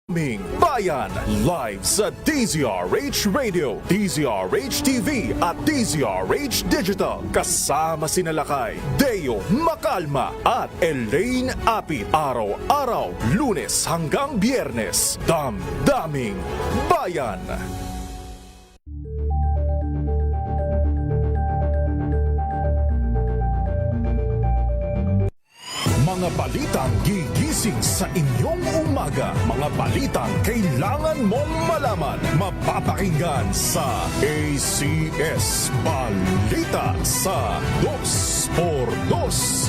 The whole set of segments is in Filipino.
Bayan, live sa DZRH Radio, DZRH TV at DZRH Digital. Kasama sina Lakay, Deo Makalma at Elaine Apit. Araw-araw, Lunes hanggang Biyernes. Damdaming Bayan. Mga balitang gigising sa inyong umaga. Mga balitang kailangan mong malaman. Mapapakinggan sa ACS Balita sa 2x2.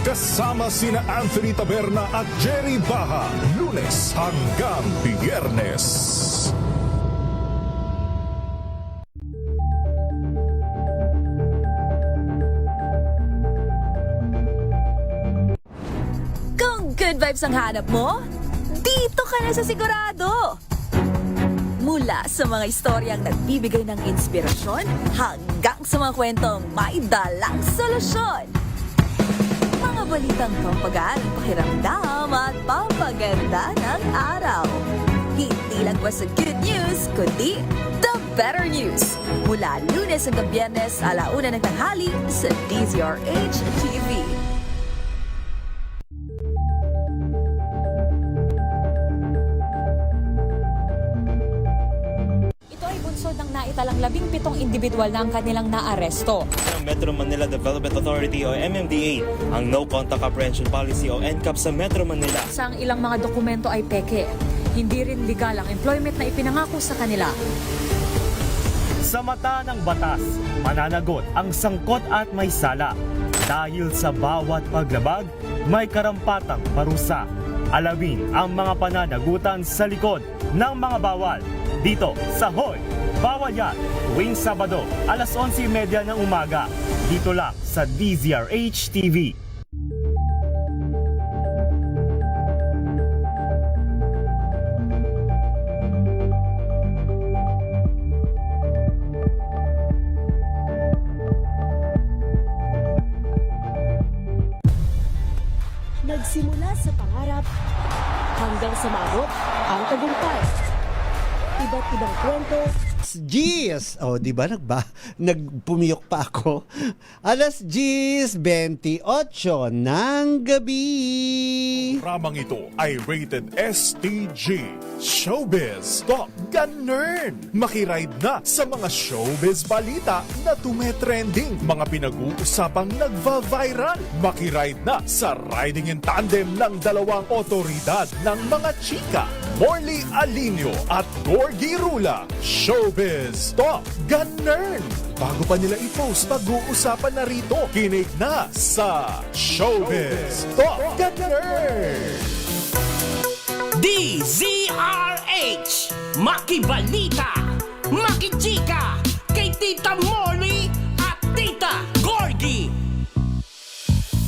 Kasama sina Anthony Taberna at Jerry Baha. Lunes hanggang Biyernes. Good vibes ang hanap mo? Dito ka na sa sigurado! Mula sa mga istoryang nagbibigay ng inspirasyon hanggang sa mga kwentong may dalang solusyon. Mga balitang pampagaan, pakiramdam at pampaganda ng araw. Hindi lang ba sa good news, kundi the better news. Mula Lunes hanggang Biyernes, 1:00 ng tanghali sa DZRH TV. Ng naitalang 17 individual na ang kanilang naaresto. Ng Metro Manila Development Authority o MMDA ang No Contact Apprehension Policy o NCAP sa Metro Manila. Sa ilang mga dokumento ay peke. Hindi rin legal ang employment na ipinangako sa kanila. Sa mata ng batas, mananagot ang sangkot at may sala. Dahil sa bawat paglabag, may karampatang parusa. Alamin ang mga pananagutan sa likod ng mga bawal. Dito sa Hoy! Bawal Yan! Tuwing Sabado, 11:30 ng umaga. Dito lang sa DZRH TV. Nagsimula sa pangarap hanggang sa maabot ang tagumpay. Iba't ibang kwento. G's! O, di ba nagpumiyok pa ako? 10:28 ng gabi. Programang ito ay rated STG. Showbiz Talk Ganern. Makiride na sa mga showbiz balita na tumetrending. Mga pinag-uusapang nagva-viral. Makiride na sa riding in tandem ng dalawang otoridad ng mga chika. Morley Alinio at Gorgie Rula. Showbiz Talk Ganern. Bago pa nila i-post, pag-uusapan na rito. Kinig na sa Showbiz Talk Ganern. DZRH Makibalita, Makichika, kay Tita Molly at Tita Gorgie.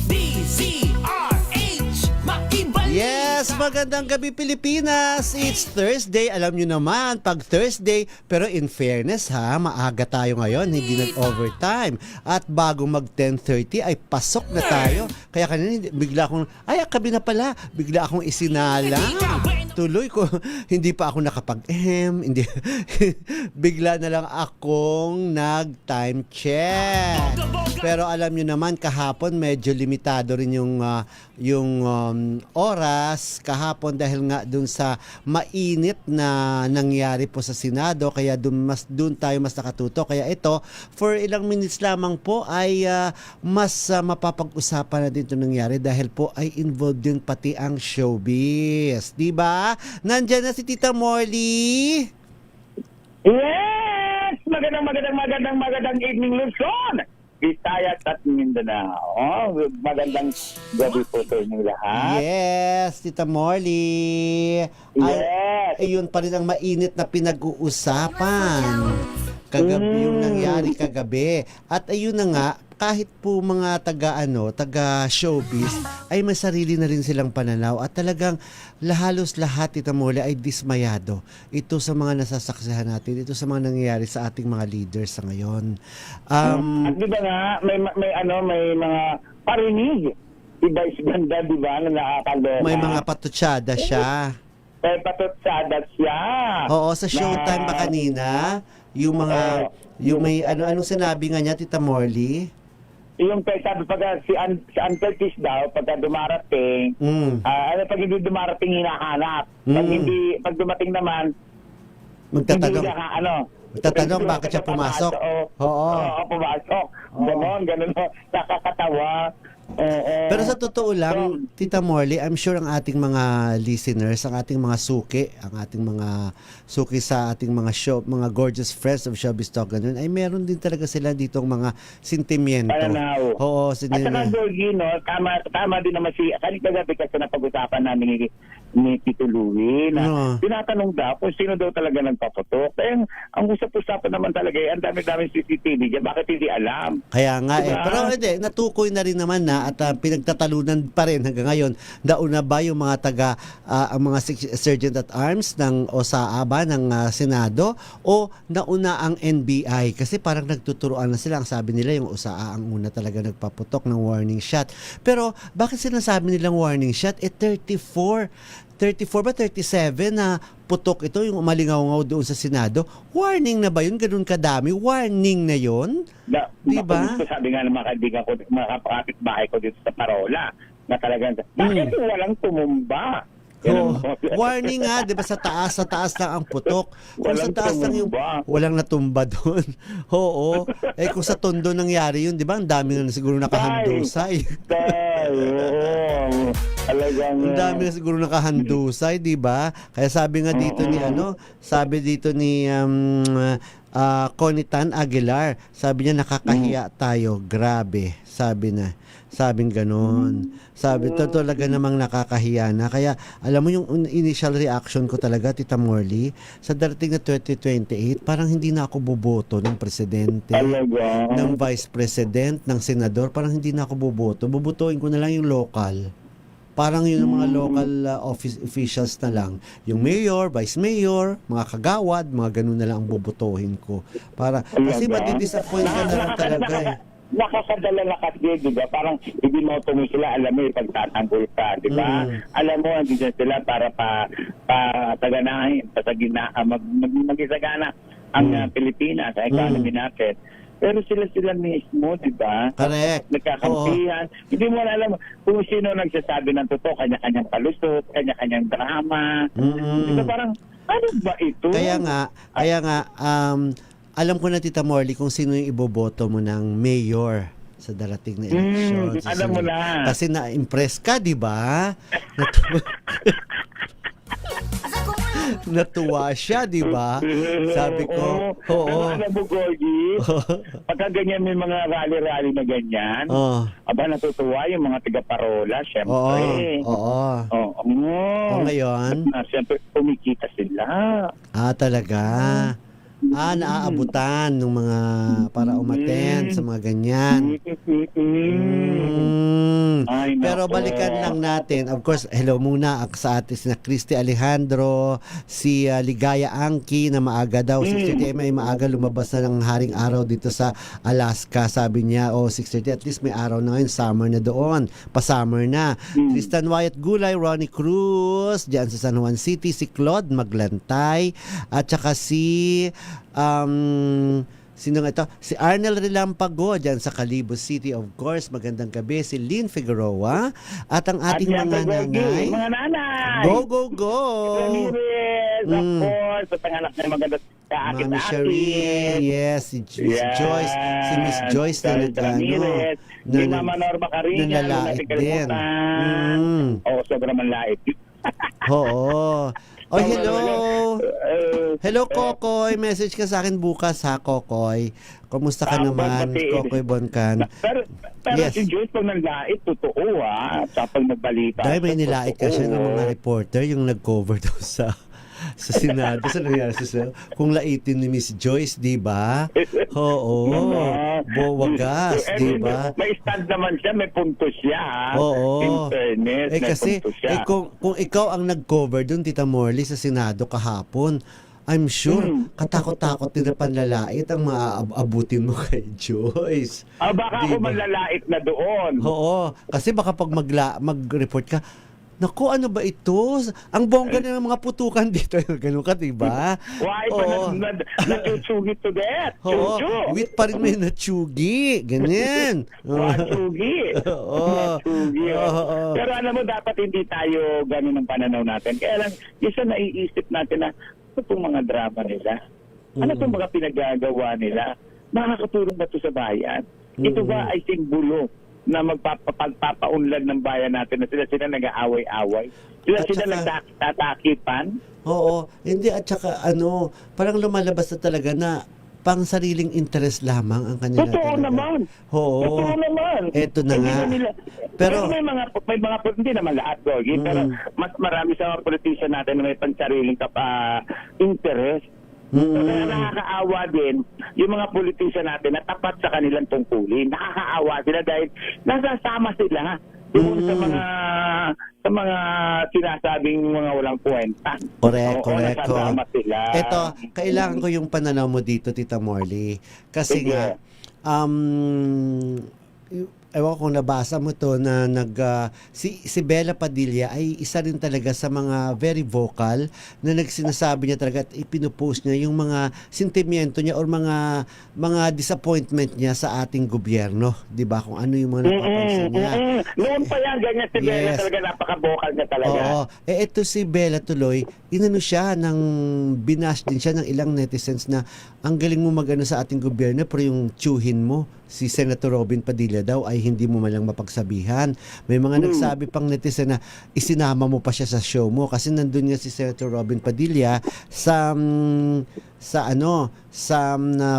DZRH Makibalita. Yes, magandang gabi Pilipinas. It's Thursday. Alam nyo naman, pag Thursday, pero in fairness ha, maaga tayo ngayon, hindi nag-overtime. At bago mag 10:30 ay pasok na tayo. Kaya kanina bigla akong, kabi na pala, bigla akong isinala. Tuloy ko, hindi pa ako hindi, bigla na lang akong nag-time check. Pero alam nyo naman, kahapon medyo limitado rin yung oras kahapon dahil nga dun sa mainit na nangyari po sa Senado, kaya dun tayo mas nakatuto. Kaya ito, for ilang minutes lamang po ay mas mapapag-usapan na din ito nangyari dahil po ay involved din pati ang showbiz. Diba? Nandyan na si Tita Molly. Yes! Magandang evening, Luzon! Visayas at Mindanao. Magandang gabi po sa inyong lahat. Yes, Tita Molly. Yes. Ayun pa rin ang mainit na pinag-uusapan. Kagabi yung nangyari kagabi. At ayun na nga, kahit po mga taga showbiz ay may sarili na rin silang pananaw at talagang halos lahat, Tita Molly, ay dismayado. Ito sa mga nasasaksihan natin, ito sa mga nangyayari sa ating mga leaders sa ngayon. At di ba nga, may mga parinig. Iba is ganda, di ba, na nakakaloka. May mga patutsada siya. patutsada siya. Oo, sa Showtime ba kanina? Yung mga, yung may, anong sinabi nga niya, Tita Morley? Yung sabi pagka si Uncle Tis daw, pagka dumarating, pag hindi dumarating, hinahanap. Pag dumating naman, Magtatanong. hindi niya Magtatanong bakit siya pumasok. Oo. Pumasok. Ganon. Nakakatawa. Pero sa totoo lang, Tita Morley, I'm sure ang ating mga listeners, ang ating mga suki sa ating mga show, mga gorgeous friends of Showbiz Talk ganun, ay meron din talaga sila ditong mga sentimiento. Pananaw. Oo, At saka, Gorgie, no, tama din naman kanina gabi kasi napag-usapan namin ni Tito Louie na tinatanong daw kung sino daw talaga nagpaputok. Kaya ang usap-usapan naman talaga, ang dami-dami CCTV dyan, bakit hindi alam? Kaya nga Diba? pero hindi, natukoy na rin naman na at pinagtatalunan pa rin hanggang ngayon. Nauna ba yung mga ang mga Sergeant at Arms ng OSAA ba ng Senado o nauna ang NBI? Kasi parang nagtuturuan na sila. Ang sabi nila yung OSAA ang una talaga nagpaputok ng warning shot. Pero bakit sinasabi nilang warning shot? 34 ba 37 na putok ito, yung umalingaw-ngaw doon sa Senado. Warning na ba yun? Ganun kadami? Warning na yun? Diba? Sabi nga ng mga kaibigan ko, mga kapitbahay ko dito sa Parola, na talagang, bakit walang tumumba? Warning nga, 'di ba, sa taas lang ang putok. Kung sa Walang taas lang yung tumumba. walang natumba doon. Oo. Kung sa Tondo nangyari yun, 'di ba? Ang dami na siguro nakahandusay. Talagang Ang dami na siguro nakahandusay, 'di ba? Kaya sabi nga dito ni Conitan Aguilar, sabi niya nakakahiya tayo, grabe. Sabing ganon. Sabi, talaga namang nakakahiya na. Kaya, alam mo yung initial reaction ko talaga, Tita Morley, sa darating na 2028, parang hindi na ako boboto ng presidente, ng vice president, ng senador, parang hindi na ako boboto. Bobotoin ko na lang yung local. Parang yun ang mga local office officials na lang. Yung mayor, vice mayor, mga kagawad, mga ganun na lang ang bobotohin ko. Kasi madidisappoint ka na lang talaga eh. Nakakadala na kasi, di ba? Parang ibinoto mo sila, alam mo, pagtatanggol ka, di ba? Alam mo, hindi dyan sila para pataganahin, mag-isagana ang Pilipinas, ang economy natin. Pero sila mismo, di ba? Correct. Nagkakampihan. Hindi mo alam kung sino nagsasabi ng totoo, kanya-kanyang palusot, kanya-kanyang drama. Di ba parang, ano ba ito? Kaya nga, alam ko na, Tita Morley, kung sino yung iboboto mo ng mayor sa darating na election. Alam mo na. Kasi na-impress ka, di ba? Natuwa siya, di ba? Sabi ko, oo. Alam mo, Gorgie, pagka ganyan may mga rally-rally na ganyan, natutuwa yung mga taga-Parola, syempre. Oo. Ngayon? Syempre, kumikita sila. Talaga. Naaabutan ng mga para umattend sa mga ganyan. Pero balikan lang natin. Of course, hello muna sa atin na Christy Alejandro, si Ligaya Angki na maaga daw. 6:30 ay maaga lumabas na ng haring araw dito sa Alaska. Sabi niya, 6:30 at least may araw na ngayon. Summer na doon. Pa-summer na. Tristan Wyatt Gulay, Ronnie Cruz, diyan sa San Juan City. Si Claude Maglantay. At saka si sino nga ito? Si Arnel Relampago dyan sa Calibos City, of course. Magandang gabi. Si Lynn Figueroa. At ang ating mga nanay. Mga nanay! Go, go, go! Ramirez, of course. At ang anak na maganda sa akin. Mami Shereen. Yes, si Joyce. Si Miss Joyce na Ramirez. Si Mama Norma Carina. Na nalait din. Sobrang manlait. Oo. Hello. Hello, Kokoy. Message ka sa akin bukas, ha, Kokoy. Kumusta ka naman, Kokoy Boncan? Pero si Joyce, pag nanlait, totoo, sa pag nagbalita. Dahil may nilait kasi ng mga reporter, yung nag-cover daw sa Senado. Sa nangyari sa kung laitin ni Miss Joyce, di ba? Oo. Wagas, di ba? May stand naman siya, may punto siya. Oo. In fairness, may kasi, punto siya. Kung ikaw ang nag-cover dun, Tita Morley, sa Senado kahapon, I'm sure, katakot-takot din na panlalait ang maaabutin mo kay Joyce. Baka ako manlalait na doon. Oo. Kasi baka pag mag-report ka, naku, ano ba ito? Ang bongga na ng mga putukan dito. Ganun ka, diba? Why ba natsugi to death? Oo, Chuchu. wheat pa rin may natsugi. Ganyan. Matsugi. Oo. Matsugi. Oo. Pero alam mo, dapat hindi tayo ganun ang pananaw natin. Kaya lang, isa naiisip natin na ano itong mga drama nila? Ano itong mga pinagagawa nila? Makakatulong ba ito sa bayan? Ito ba ay simbolo na magpapagpapaunlad ng bayan natin na sila nag-aaway-away? At Sila saka- nagtatakipan? Oo. Hindi, at saka parang lumalabas na talaga na pang sariling interest lamang ang kanila. Totoo talaga. naman. Oo. Totoo naman. Eto na Hindi nga. na nila. Pero- Pero may mga hindi naman lahat, Gorgie, pero mas marami sa mga politician natin na may pansariling interest. So, kaya nakakaawa din yung mga politician natin na tapat sa kanilang tungkulin. Nakakaawa sila dahil nasasama sila doon sa mga sinasabing mga walang kwenta. Correct. Nasasama sila. Ito, kailangan ko yung pananaw mo dito, Tita Morley. Kasi Sige. nga, ewan ko kung nabasa mo to na si Bella Padilla ay isa rin talaga sa mga very vocal na nagsinasabi niya talaga at ipinupost niya yung mga sentimiento niya or mga disappointment niya sa ating gobyerno, 'di ba? Kung ano yung mga napapansin niya. Noon pa yan, ganyan si Bella Yes. talaga, napaka-vocal niya talaga. Oo. Ito si Bella tuloy, inano siya binash din siya ng ilang netizens na ang galing mo magano sa ating gobyerno pero yung tsuhin mo, si Senator Robin Padilla daw ay hindi mo malang mapagsabihan. May mga nagsabi pang netizen na isinama mo pa siya sa show mo kasi nandun nga si Senator Robin Padilla sa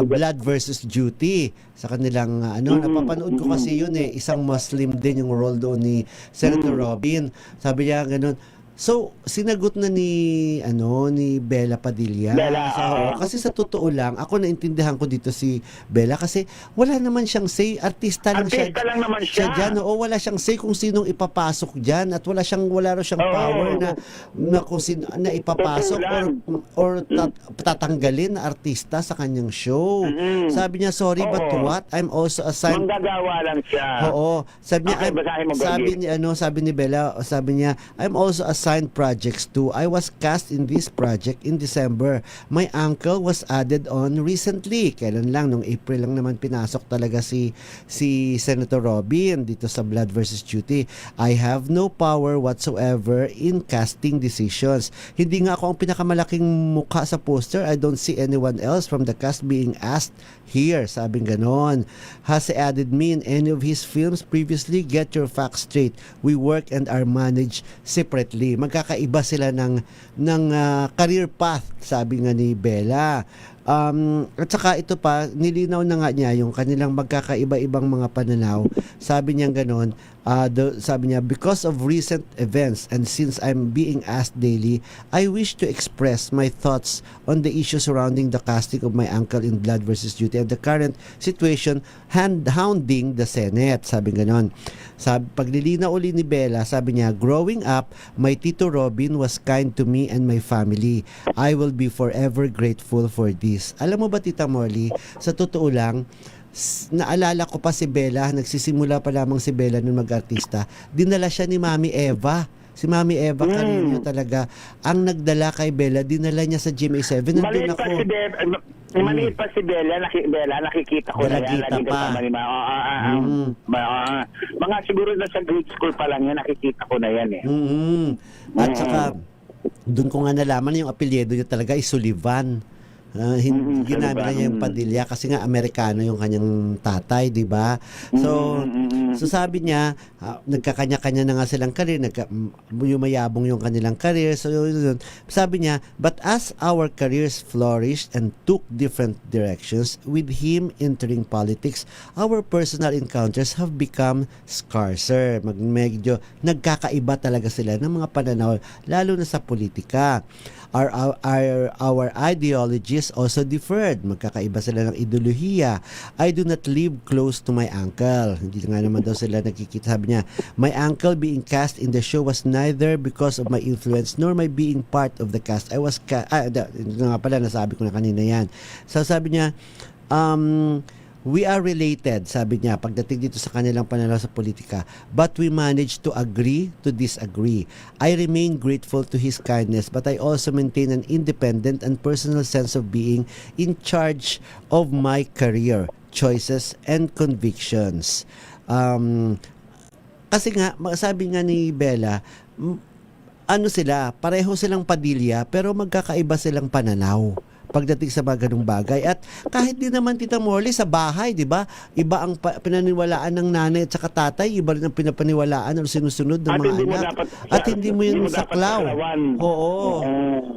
Blood versus Duty sa kanilang napapanood ko kasi yun isang Muslim din yung role doon ni Senator Robin. Sabi niya ganun. So, sinagot na ni Bella Padilla. Kasi sa totoo lang, ako naintindihan ko dito si Bella kasi wala naman siyang say, artista lang naman siya. Diyan, wala siyang say kung sinong ipapasok diyan at wala raw siyang power na kung sino na ipapasok or tatanggalin na artista sa kanyang show. Sabi niya, sorry but what? I'm also assigned. Manggagawa lang siya. Oo. Sabi niya, Okay, basahin mo, sabi ni Bella, sabi niya, I'm also assigned projects too. I was cast in this project in December. My uncle was added on recently. Kailan lang? Nung April lang naman pinasok talaga si Senator Robin dito sa Blood versus Duty. I have no power whatsoever in casting decisions. Hindi nga ako ang pinakamalaking mukha sa poster. I don't see anyone else from the cast being asked here. Sabing ganon. Has he added me in any of his films previously? Get your facts straight. We work and are managed separately. Magkakaiba sila ng career path, sabi nga ni Bella. At saka ito pa, nilinaw na nga niya yung kanilang magkakaiba-ibang mga pananaw. Sabi niya ganon, sabi niya, because of recent events and since I'm being asked daily, I wish to express my thoughts on the issue surrounding the casting of my uncle in Blood versus Duty and the current situation hounding the Senate. Sabi ganon. Paglilinaw uli ni Bella, sabi niya, growing up, my Tito Robin was kind to me and my family. I will be forever grateful for this. Alam mo ba, Tita Molly, sa totoo lang, naalala ko pa si Bella, nagsisimula pa lamang si Bella nung mag-artista, dinala siya ni Mami Eva. Si Mami Eva Carino talaga ang nagdala kay Bella, dinala niya sa GMA7. Nandun ako. Maliit pa si Bella, nakikita ko na yan. Dalagita pa. Mga siguro na sa grade school pa lang yan, nakikita ko na yan eh. At saka, doon ko nga nalaman yung apelyido niya talaga ay Sullivan. Ginamit na niya yung Padilla kasi nga Amerikano yung kanyang tatay, di ba? So sabi niya, nagkakanya-kanya na nga silang career, yumayabong yung kanilang career. So sabi niya, but as our careers flourished and took different directions, with him entering politics, our personal encounters have become scarcer. Medyo nagkakaiba talaga sila ng mga pananaw, lalo na sa politika. Our ideologies also differed. Magkakaiba sila ng ideolohiya. I do not live close to my uncle. Hindi nga naman daw sila nagkikita. Sabi niya, my uncle being cast in the show was neither because of my influence nor my being part of the cast. I was nga pala, nasabi ko na kanina yan. So sabi niya, we are related, sabi niya, pagdating dito sa kanilang pananaw sa politika. But we managed to agree to disagree. I remain grateful to his kindness, but I also maintain an independent and personal sense of being in charge of my career, choices, and convictions. Kasi nga, sabi nga ni Bella, ano sila, pareho silang Padilla, pero magkakaiba silang pananaw pagdating sa mga ganung bagay. At kahit din naman, Tita Morley, sa bahay, di ba? Iba ang pinaniwalaan ng nanay at saka tatay, iba rin ang pinapaniwalaan o sinusunod ng mga anak. At hindi mo yun saklaw. Oo.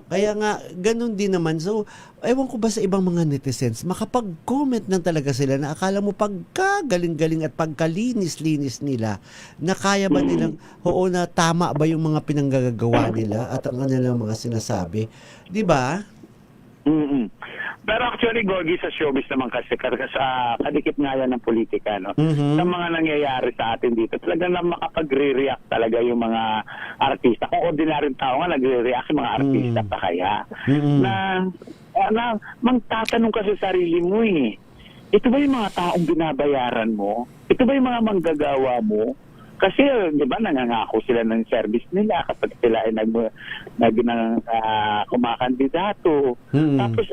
Kaya nga, ganun din naman. So, ewan ko ba sa ibang mga netizens, makapag-comment lang talaga sila na akala mo pagkagaling-galing at pagkalinis-linis nila, na kaya ba nilang, na tama ba yung mga pinanggagawa nila at ang kanilang mga sinasabi. Di ba? Pero actually, Gorgie, sa showbiz naman kasi sa kadikit nga yan ng politika, no? Sa mga nangyayari sa atin dito, talagang na makapag-re-react talaga yung mga artista. Kung ordinaryong tao nga, nagre-react yung mga artista pa kaya. Na magtatanong ka sa sarili mo eh. Ito ba yung mga taong binabayaran mo? Ito ba yung mga manggagawa mo? Kasi, di ba, nangangako sila ng service nila kapag sila ay kumakandidato. Tapos,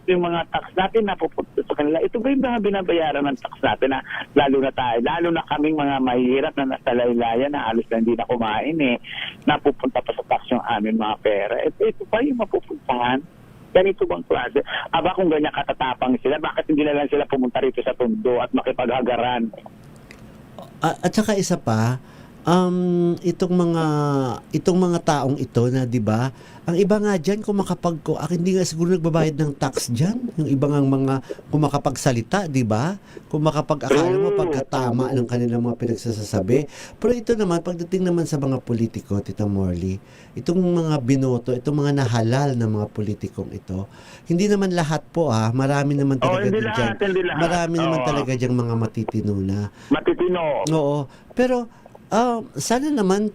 yung mga tax natin napupunta sa kanila, ito ba yung mga binabayaran ng tax natin na lalo na kaming mga mahirap na nasa laylayan na halos na hindi na kumain napupunta pa sa tax yung aming mga pera. Ito ba yung mapupuntahan? Ganito bang klase? Aba kung ganyan katatapang sila, bakit hindi na lang sila pumunta rito sa Tondo at makipaghagaran? At saka isa pa, itong mga taong ito na 'di ba, ang iba nga diyan kung hindi nga siguro nagbabayad ng tax diyan, yung iba ngang mga kumakapagsalita, 'di ba? Kung makapag-akala mo pagkatama ng kanilang mga pinagsasabi. Pero ito naman pagdating naman sa mga politiko, Tita Morley, itong mga binoto, itong mga nahalal na mga politikong ito, hindi naman lahat po marami naman talaga diyan. Marami naman talaga diyang mga matitino na. Matitino. Oo. Pero sana naman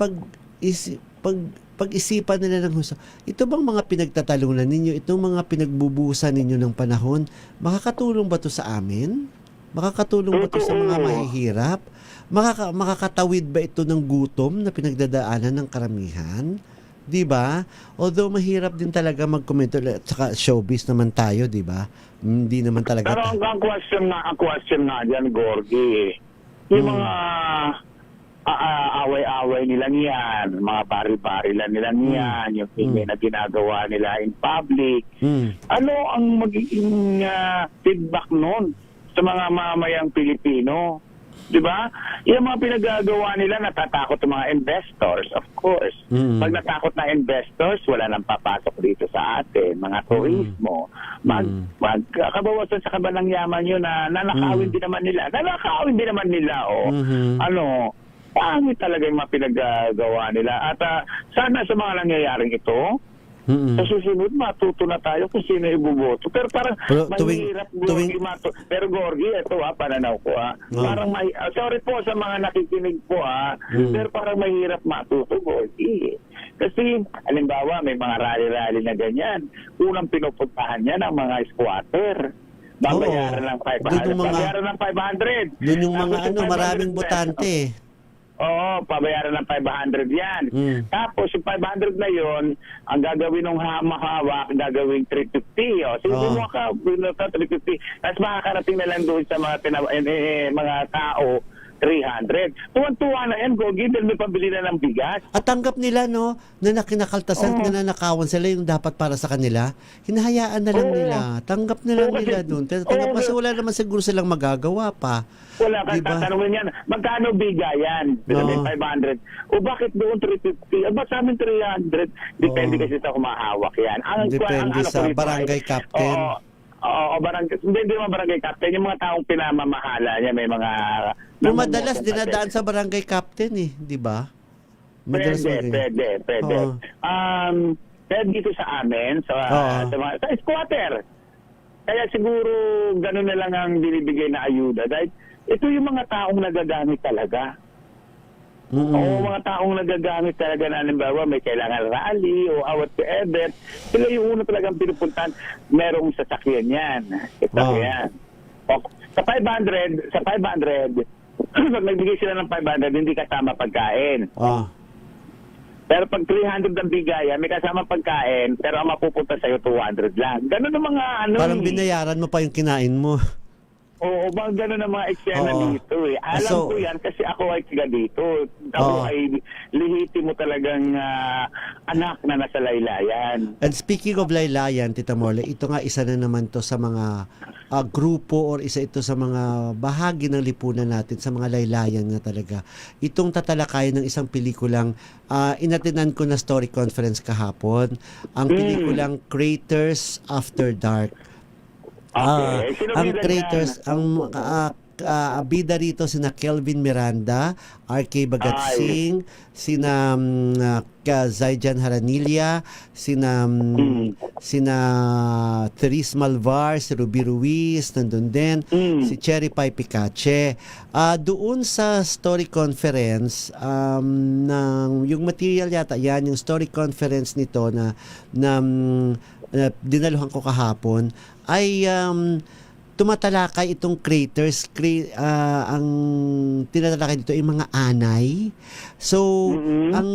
pag-isipan nila ng husto. Ito bang mga pinagtatalunan ninyo, itong mga pinagbubusan ninyo ng panahon, makakatulong ba to sa amin? Makakatulong ba to sa mga mahihirap? Makakatawid ba ito ng gutom na pinagdadaanan ng karamihan? 'Di ba? Although mahirap din talaga magkomento at saka showbiz naman tayo, 'di ba? Hindi naman talaga. Pero ang question na diyan, Gorgie, yung mga away-away nila niyan, mga baril-barilan nila niyan, yung na ginagawa nila in public. Ano ang magiging feedback nun sa mga mamayang Pilipino? Diba? Yung mga pinagagawa nila, natatakot yung mga investors, of course. Pag natakot na investors, wala nang papasok dito sa atin. Mga turismo. Magkabawasan sa kabanang yaman yun na nanakawin din naman nila. Pangit talaga yung mga pinagagawa nila. At sana sa mga nangyayaring ito, sa susunod, matuto na tayo kung sino ibuboto. Pero parang mahirap, pero Gorgie, ito pananaw ko parang sorry po sa mga nakikinig po pero parang mahirap matuto, Gorgie. Kasi, halimbawa, may mga rally-rally na ganyan. Unang pinupuntahan niya ng mga squatter. Babayaran ng 500. Babayaran ng 500. Yun yung mga maraming botante. Oo, pabayaran ng 500 yan. Tapos, yung 500 na yon ang gagawin ng mahawak, gagawin 350. Sige mo ka, 350. Tapos makakarating na lang doon sa mga tao, 300. Tuwan-tuwa na yan, Gogi, dahil may pabili na ng bigas. At tanggap nila, na kinakaltasan, nanakawan sila yung dapat para sa kanila. Hinahayaan na lang nila. Tanggap na lang nila doon. Tanggap kasi wala naman siguro silang magagawa pa. Wala kang tatanungin yan. Magkano bigayan? 500. O bakit doon 350? Ba't sa amin 300? Depende kasi sa kumahawak yan. Depende sa barangay captain. Hindi naman barangay captain. Yung mga taong pinamamahala niya, may mga... madalas dinadaan sa barangay captain di ba? Pwede. Pero dito sa amin, sa squatter. Kaya siguro ganun na lang ang binibigay na ayuda. Dahil ito yung mga taong nagagamit talaga. Mga taong nagagamit talaga na halimbawa may kailangan rally o whatever. Sila yung una talagang pinupuntahan. Merong sasakyan yan. Sa 500, pag nagbigay sila ng 500, hindi kasama pagkain. Pero pag 300 ang bigay, may kasama pagkain, pero ang mapupunta sa'yo 200 lang. Ganun ang mga Parang binayaran mo pa yung kinain mo. Oo, bang gano'n ang mga eksena Oo. dito eh. Alam ko yan kasi ako ay tiga dito. Ako ay lihiti mo talagang anak na nasa laylayan. And speaking of laylayan, Tita Morley, ito nga isa na naman to sa mga grupo or isa ito sa mga bahagi ng lipunan natin sa mga laylayan nga talaga. Itong tatalakayan ng isang pelikulang inatinan ko na story conference kahapon. Ang pelikulang Craters After Dark. Okay. Ang creators, ang bida rito sina Kelvin Miranda, RK Bagatsing, sina Zaijan Haranilla, sina Therese Malvar, si Ruby Ruiz, nandun din, si Cherry Pie Picache. Doon sa story conference, yung material yata, yan, yung story conference nito na dinaluhan ko kahapon, ay tumatalakay itong creators, ang tinatalakay dito ay mga anay. So, ang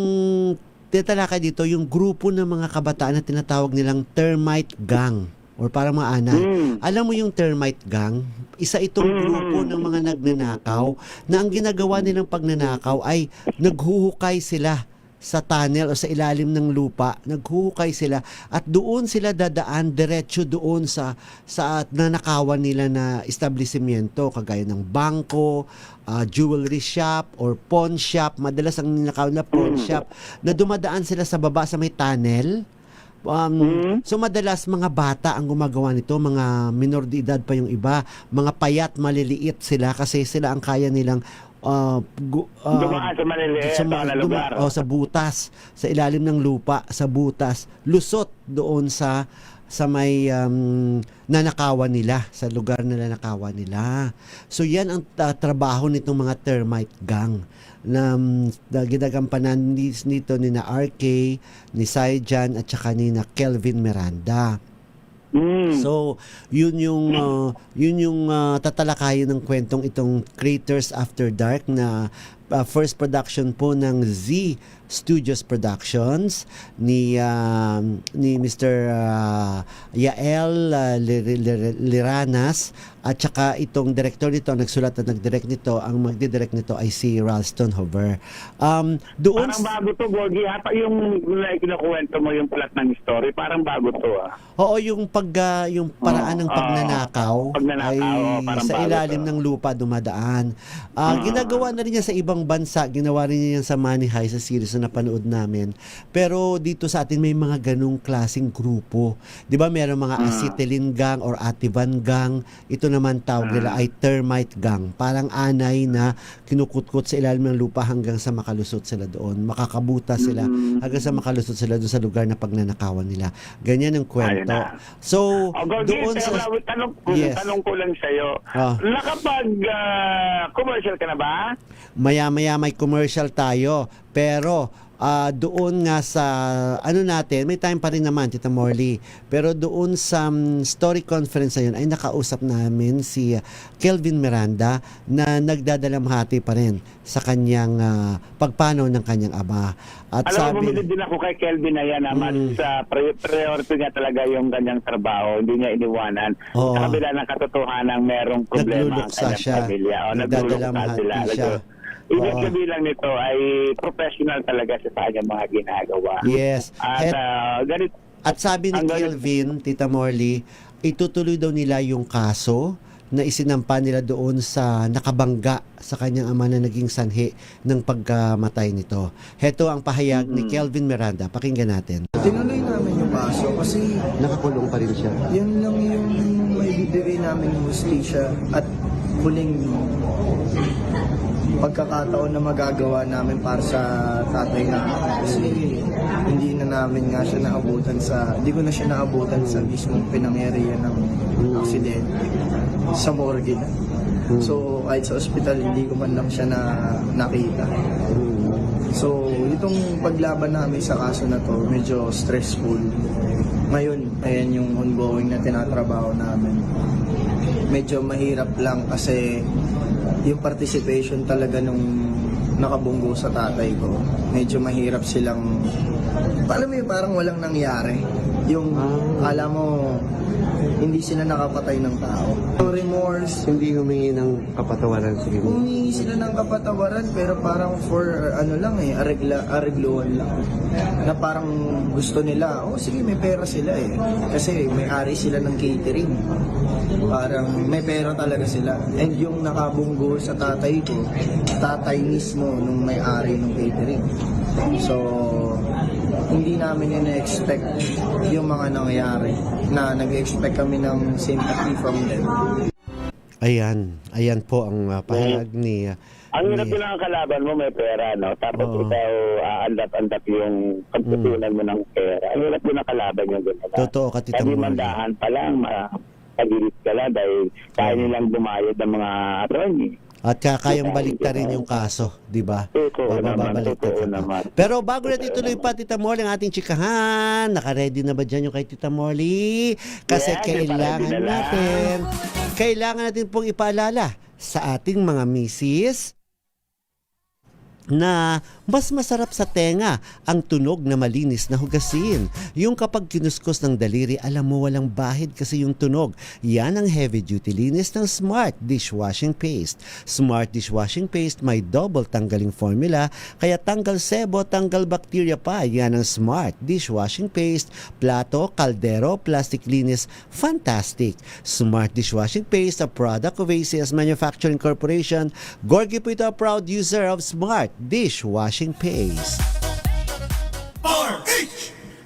tinatalakay dito yung grupo ng mga kabataan na tinatawag nilang termite gang or parang mga anay. Alam mo yung termite gang? Isa itong grupo ng mga nagnanakaw na ang ginagawa nilang pagnanakaw ay naghuhukay sila sa tunnel o sa ilalim ng lupa, naghuhukay sila at doon sila dadaan diretso doon sa nanakawan nila na establishmento kagaya ng bangko, jewelry shop or pawn shop. Madalas ang ninakaw na pawn shop na dumadaan sila sa baba sa may tunnel. So madalas mga bata ang gumagawa nito, mga minor de edad pa yung iba, mga payat maliliit sila kasi sila ang kaya nilang dumaan sa maliliit na lugar. Sa butas, sa ilalim ng lupa, sa butas, lusot doon sa may nanakawan nila, sa lugar na nanakawan nila. So yan ang trabaho nitong mga termite gang na ginagampanan nito ni na RK, ni Saijan at saka ni na Kelvin Miranda. So, yun yung tatalakayin ng kwentong itong Craters After Dark na first production po ng Z Studios Productions ni Mr. Yael Liranas at saka itong director nito, nagsulat at nagdirect nito, ang magdidirect nito ay si Ralston Hover. Doon parang bago to, Gorgie. Yung kinukwento mo yung plot ng story, parang bago to Oo, yung paraan ng pagnanakaw ay sa ilalim ng lupa dumadaan. Ginagawa na rin niya sa ibang bansa, ginawa rin niya sa Money High sa series na napanood namin. Pero dito sa atin may mga ganung klaseng grupo. 'Di ba? Merong mga acetylene gang or ativan gang. Ito naman tawag nila ay termite gang. Parang anay na kinukutkot sa ilalim ng lupa hanggang sa makalusot sila doon. Makakabuta sila hanggang sa makalusot sila doon sa lugar na pagnanakawan nila. Ganyan ang kwento. So, doon sa tanong ko lang sa'yo. Nakapag commercial ka na ba? Maya-maya may commercial tayo. Pero doon nga sa natin, may time pa rin naman, Tita Morley. Pero doon sa story conference na yun ay nakausap namin si Kelvin Miranda na nagdadalamhati pa rin sa kanyang pagpanaw ng kanyang ama. At alam mo, bumili din ako kay Kelvin na yan na mas priority niya talaga yung kanyang trabaho. Hindi niya iniwanan. Sa kabila ng katotohanan merong problema ang kanyang pamilya. Nagdadalamhati siya. Ibig sabihin lang nito ay professional talaga sa kanyang mga ginagawa. Yes. At sabi ni Kelvin, Tita Morley, itutuloy daw nila yung kaso na isinampa nila doon sa nakabangga sa kanyang ama na naging sanhi ng pagkamatay nito. Heto ang pahayag ni Kelvin Miranda. Pakinggan natin. Tinuloy namin yung kaso kasi nakakulong pa rin siya. Yan lang yung may bibigay namin yung hustisya at huling pagkakataon na magagawa namin para sa tatay namin. Kasi hindi na namin nga siya naabutan hindi ko na siya naabutan sa mismong pinangyarihan ng aksidente sa morgue na. So kahit sa ospital hindi ko man lang siya nakita. So itong paglaban namin sa kaso na to medyo stressful Ngayon, ayan yung ongoing na tinatrabaho namin. Medyo mahirap lang kasi yung participation talaga nung nakabunggo sa tatay ko, medyo mahirap silang, alam mo yun, parang walang nangyari. Yung, alam mo, hindi sila nakapatay ng tao. Yung remorse, Hindi humingi ng kapatawaran sa inyo. humingi sila ng kapatawaran pero parang for arregluhan lang. Na parang gusto nila, sige may pera sila eh. Kasi may-ari sila ng catering. Parang may pera talaga sila. And yung nakabunggo sa tatay ko, tatay mismo nung may-ari ng catering. So, hindi namin ina-expect yung mga nangyayari na nag-expect kami ng sympathy from them. Ayan po ang pahayag ni... Ang hirap din ang kalaban mo, may pera, no? Tapos ikaw, andap-andap yung pagtutunan mo ng pera. Ang hirap din ang kalaban yung gano'n. Totoo ka, Tita Sabi Molly. mandahan pa lang, pagilit ka lang dahil kaya nilang bumayad ng mga attorney. At kayang baliktarin yung kaso, di ba? Totoo naman, Babaliktad totoo ka pa. naman. Pero bago natin ituloy pa, Tita Molly, ang ating chikahan, naka-ready na ba dyan yung kay Tita Molly? Kasi Yes, kailangan naka-ready na natin pong ipaalala sa ating mga misis na mas masarap sa tenga ang tunog na malinis na hugasin. Yung kapag kinuskos ng daliri, alam mo walang bahid kasi yung tunog. Yan ang heavy duty linis ng Smart Dishwashing Paste. Smart Dishwashing Paste may double tanggaling formula, kaya tanggal sebo, tanggal bakterya pa. Yan ang Smart Dishwashing Paste. Plato, kaldero, plastic linis, fantastic. Smart Dishwashing Paste, a product of ACS Manufacturing Corporation. Gorgie po ito, a proud user of Smart Dishwashing Paste.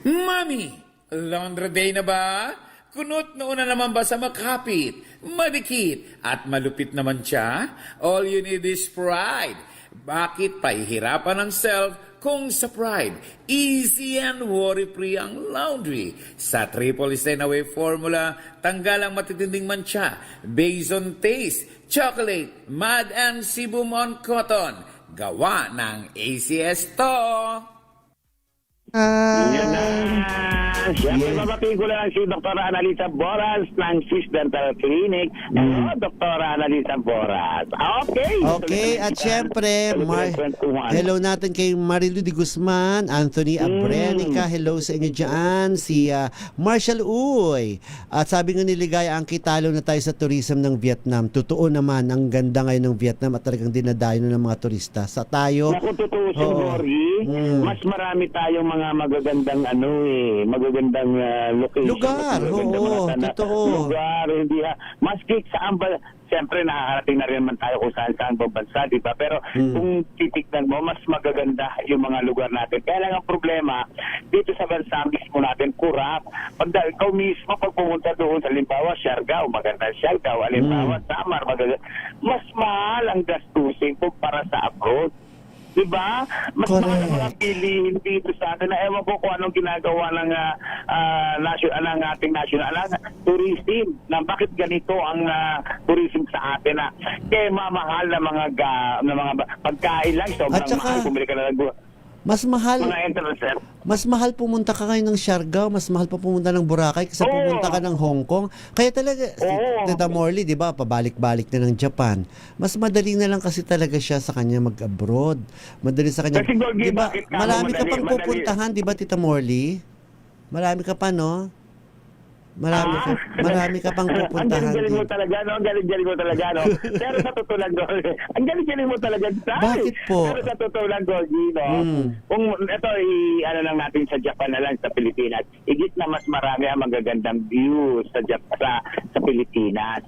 Mami, laundry day na ba? Kunot na naman ba sa makapit, madikit, at malupit naman siya? All you need is pride. Bakit pahihirapan ng self kung sa Pride? Easy and worry-free ang laundry. Sa triple stain away formula, tanggal ang matitinding mancha. Based on taste, chocolate, mud and sebum on cotton. Gawa ng ACS to. Yan na. Siyempre, babatiin ko lang si Dr. Annalisa Boras ng Swiss Dental Clinic. Hello, Dr. Annalisa Boras. Okay. At syempre, hello natin kay Marilu de Guzman, Anthony Abrenica, hello sa inyo dyan, si Marshall Uy. At sabi nga niligaya, ang kitalo na tayo sa tourism ng Vietnam. Totoo naman, ang ganda ngayon ng Vietnam at talagang dinadayo na ng mga turista. Sa tayo... Naku, totoo si Gorgie. Mas marami tayong mga magagandang magagandang location. Lugar, totoo. Lugar, hindi maski saan ba, siyempre nakakarating na rin man tayo kung saan bansa, di ba? Pero kung titignan mo, mas magaganda yung mga lugar natin. Kaya lang ang problema, dito sa bansa mismo natin, kurap. Pag ikaw mismo, pag pumunta doon, halimbawa, Siargao, maganda Siargao, halimbawa, Samar, maganda. Mas mahal ang gastusin kumpara sa abroad. Diba? Mas mahal ang mga pilihin dito sa atin na ewan ko kung anong ginagawa ng ating national tourism na bakit ganito ang tourism sa atin na kaya mamahal na mga pagkain lang sobrang mahal bumili ka na ng Mas mahal. mga entrance. Mas mahal pumunta ka ngayon ng Siargao, mas mahal pa pumunta ng Boracay kaysa pumunta ka ng Hong Kong. Kaya talaga, Tita Morley, di ba, pabalik-balik na ng Japan. Mas madali na lang kasi talaga siya sa kanya mag-abroad. Madali sa kanya. Kasi, Gorgie, Di ba, bakit ka marami ka madali- pang madali? pupuntahan, di ba, Tita Morley? Marami ka pa, no? Marami ka pang pupuntahan. Ang galing-galing mo talaga, no? Ang galing-galing mo talaga, no? Pero sa totoo lang, Gorgie, ang galing-galing mo talaga. Bakit po? Pero sa totoo lang, Gorgie, no? Kung ito, ano lang natin sa Japan na lang, sa Pilipinas, higit na mas marami ang magagandang views sa Pilipinas.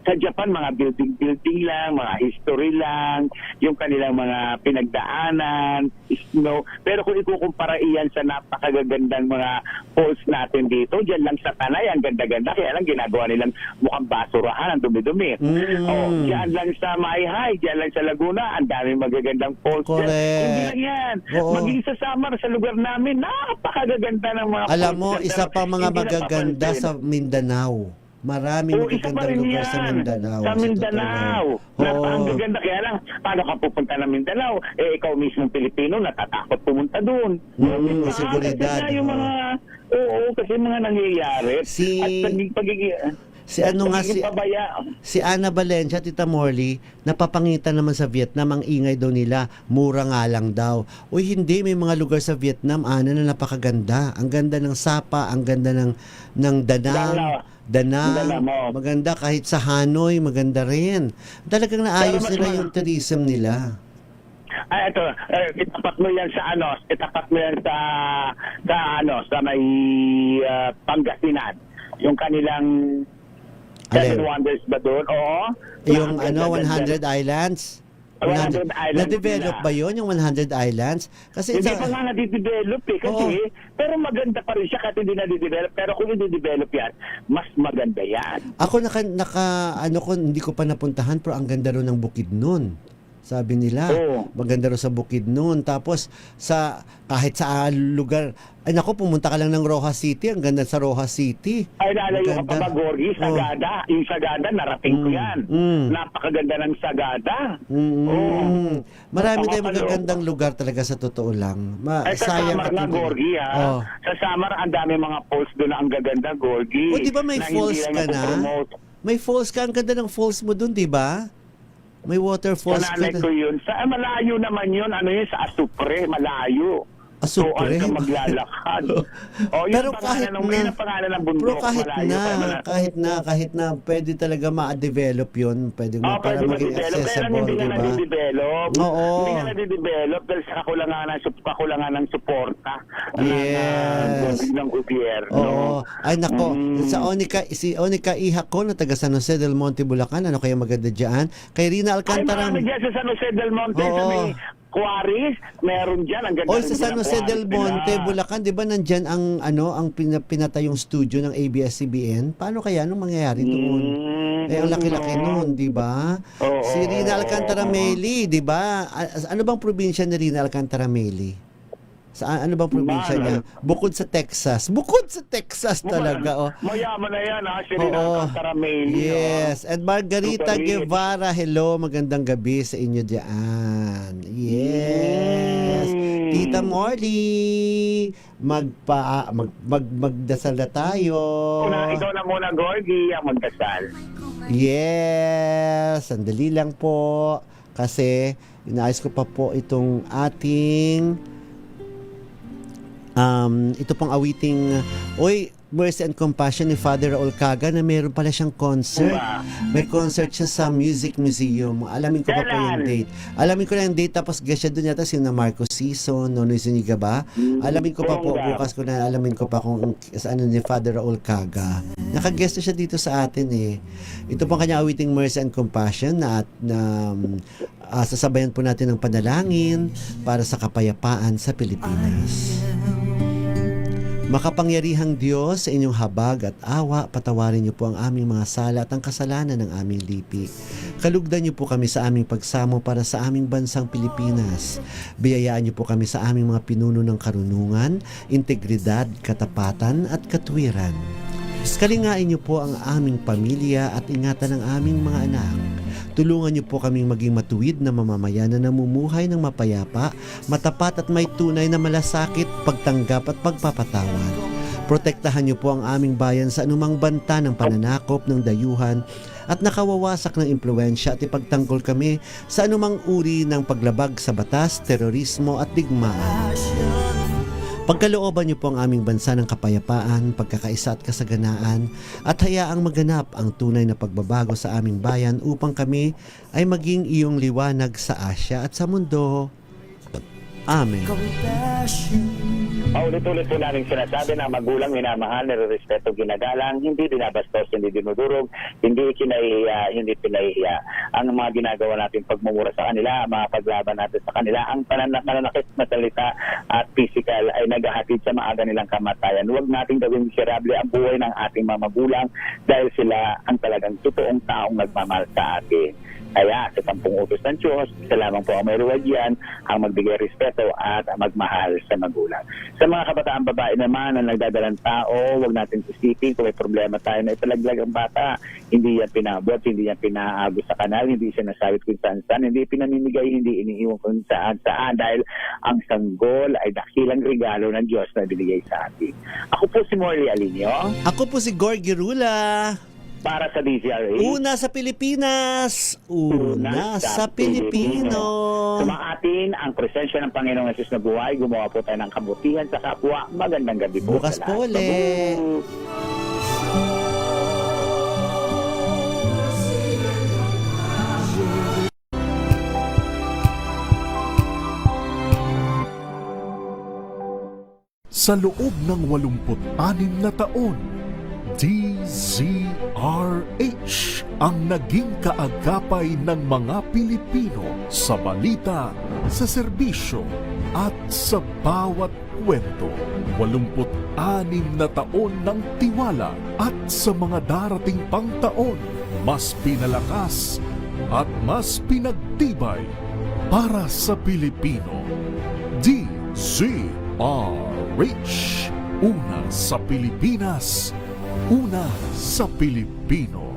Sa Japan, mga building lang, mga history lang, yung kanilang mga pinagdaanan, snow. Pero kung ikukumpara iyan sa napakagagandang mga falls natin dito, dyan lang sa Tanay, ang ganda-ganda. Kaya lang ginagawa nilang mukhang basurahan, ang dumi-dumi. Dyan lang sa Mayhay, dyan lang sa Laguna, ang daming magagandang falls. Hindi lang yan. Maging sa Samar, sa lugar namin, napakagaganda ng mga falls. Alam mo, isa pa mga magaganda sa Mindanao. Maraming magagandang lugar sa Mindanao. Sa Mindanao. Ang gaganda. Kaya lang, paano ka pupunta ng Mindanao? Ikaw mismo Pilipino, natatakot pumunta doon. Seguridad. Kasi yung mga Oo, kasi mga nangyayari. At pagiging pabaya. Si Ana Valencia, Tita Morley, napapangitan naman sa Vietnam, ang ingay daw nila, mura nga lang daw. Uy, hindi, may mga lugar sa Vietnam, Ana, na napakaganda. Ang ganda ng Sapa, ang ganda ng Danang, maganda kahit sa Hanoi, maganda rin. Talagang naayos nila yung tourism nila. Ay, ito, itapat mo yan sa sa may Pangasinan. Yung kanilang Seven Wonders ba doon? Oo. Yung 100 Islands? 100 Islands Na-develop nila. ba yun, yung 100 Islands? Kasi Hindi pa nga na-develop kasi, pero maganda pa rin siya kahit hindi na-develop. Pero kung hindi-develop yan, mas maganda yan. Ako hindi ko pa napuntahan, pero ang ganda rin ng Bukidnon. Sabi nila, maganda rin sa Bukidnon. Tapos, kahit sa lugar, ay naku, pumunta ka lang ng Rojas City, ang ganda sa Rojas City. Ay, nalayo ka pa ba, Gorgie? Sagada. Yung Sagada, narating ko yan. Napakaganda ng Sagada. Marami tayong magagandang lugar talaga sa totoo lang. Ay, sa Samar nga, Gorgie, ha? Sa Samar, ang dami mga falls doon na ang gaganda, Gorgie. O, di ba may falls ka na? May falls ka, ang ganda ng falls mo doon, di ba? May waterfalls ka na. Ko yun. Malayo naman yun. Ano yun? Sa Asupre. Malayo. Asupre? So, ka maglalakad. Pero kahit ng bundok. Pero kahit na, pwede talaga ma-develop yun. Pwede mo para maging accessible, di ba? Hindi na nadidevelop. Oo. Hindi na nadidevelop dahil sa kakulangan ng suporta. Yes. Ng gobyerno. Oo. Ay, nako. Si Onika Iha ko na taga San Jose del Monte, Bulacan. Ano kaya maganda dyan? Kay Rina Alcantara. Ay, marami dyan sa San Jose del Monte. Sa may Quarries, meron dyan. Ang ganda sa San Jose del Monte, Bulacan, di ba nandyan ang pinatayong studio ng ABS-CBN? Paano kaya nung mangyayari doon? Ang laki-laki noon, di ba? Si Rina Alcantara Meli, di ba? Ano bang probinsya ni Rina Alcantara Meli? Ano bang probinsya niya? Bukod sa Texas. Bukod sa Texas talaga. Mayaman na yan, ha? Si Rina Alcantara Meli. Yes. And Margarita Guevara, hello. Magandang gabi sa inyo diyan. Yes. Tita Morley, magdasal na tayo. Ikaw na muna, Gorgie, ang magdasal. Yes. Sandali lang po. Kasi, inaayos ko pa po itong ating ito pong awiting Mercy and Compassion ni Father Raul Caga na meron pala siyang concert. May concert siya sa Music Museum. Alamin ko pa po yung date. Alamin ko na yung date, tapos guest siya doon yata si Marco Sison, Nonoy Zuniga ba? Alamin ko pa po, bukas ko na alamin ko pa kung ni Father Raul Caga. Nakaguest siya dito sa atin eh. Ito pong kanyang awiting Mercy and Compassion na sasabayan po natin ng panalangin para sa kapayapaan sa Pilipinas. Makapangyarihang Diyos, sa inyong habag at awa, patawarin niyo po ang aming mga sala at ang kasalanan ng aming lipi. Kalugdan niyo po kami sa aming pagsamo para sa aming bansang Pilipinas. Biyayaan niyo po kami sa aming mga pinuno ng karunungan, integridad, katapatan at katwiran. Kalingain niyo po ang aming pamilya at ingatan ang aming mga anak. Tulungan niyo po kaming maging matuwid na mamamayan na namumuhay ng mapayapa, matapat at may tunay na malasakit, pagtanggap at pagpapatawad. Protektahan niyo po ang aming bayan sa anumang banta ng pananakop ng dayuhan at nakawawasak ng impluensya at ipagtanggol kami sa anumang uri ng paglabag sa batas, terorismo at digmaan. Pagkalooban niyo po ang aming bansa ng kapayapaan, pagkakaisa at kasaganaan at hayaang maganap ang tunay na pagbabago sa aming bayan upang kami ay maging iyong liwanag sa Asya at sa mundo. Amen. Ulit-ulit po namin sinasabi na magulang, minamahal, nire-respeto, ginagalang, hindi binabastos, hindi dinudurog, hindi kinahihiya, hindi pinahihiya. Ang mga ginagawa natin pagmumura sa kanila, mga paglaban natin sa kanila, ang pananakit na salita at physical ay naghahatid sa maaga nilang kamatayan. Huwag nating gawing miserable ang buhay ng ating mga magulang dahil sila ang talagang totoong taong nagmamahal sa atin. Kaya sa 10 utos ng Diyos, isa lamang po ang may ruwad yan, ang magbigay respeto magrespeto at magmahal sa magulang. Sa mga kabataang babae naman na nagdadalang tao, huwag natin isipin kung may problema tayo na ipalaglag ang bata. Hindi yan pinabot, hindi yan pinaagos sa kanal, hindi siya nasawit kung saan-saan, hindi pinamimigay, hindi iniiwan kung saan-saan dahil ang sanggol ay dakilang regalo ng Diyos na binigay sa atin. Ako po si Morley Alinio. Ako po si Gorgie Rula. Para sa DZRH. Una sa Pilipinas. Una sa Pilipino. Sumaatin ang presensya ng Panginoong Yesus na buhay. Gumawa po tayo ng kabutihan sa kapwa. Magandang gabi po. Bukas sa lahat. po ulit. Sa loob ng 86 na taon, DZRH ang naging kaagapay ng mga Pilipino sa balita, sa serbisyo at sa bawat kwento. 86 na taon ng tiwala at sa mga darating pang taon, mas pinalakas at mas pinagtibay para sa Pilipino. DZRH. Una sa Pilipinas, una sa Pilipino.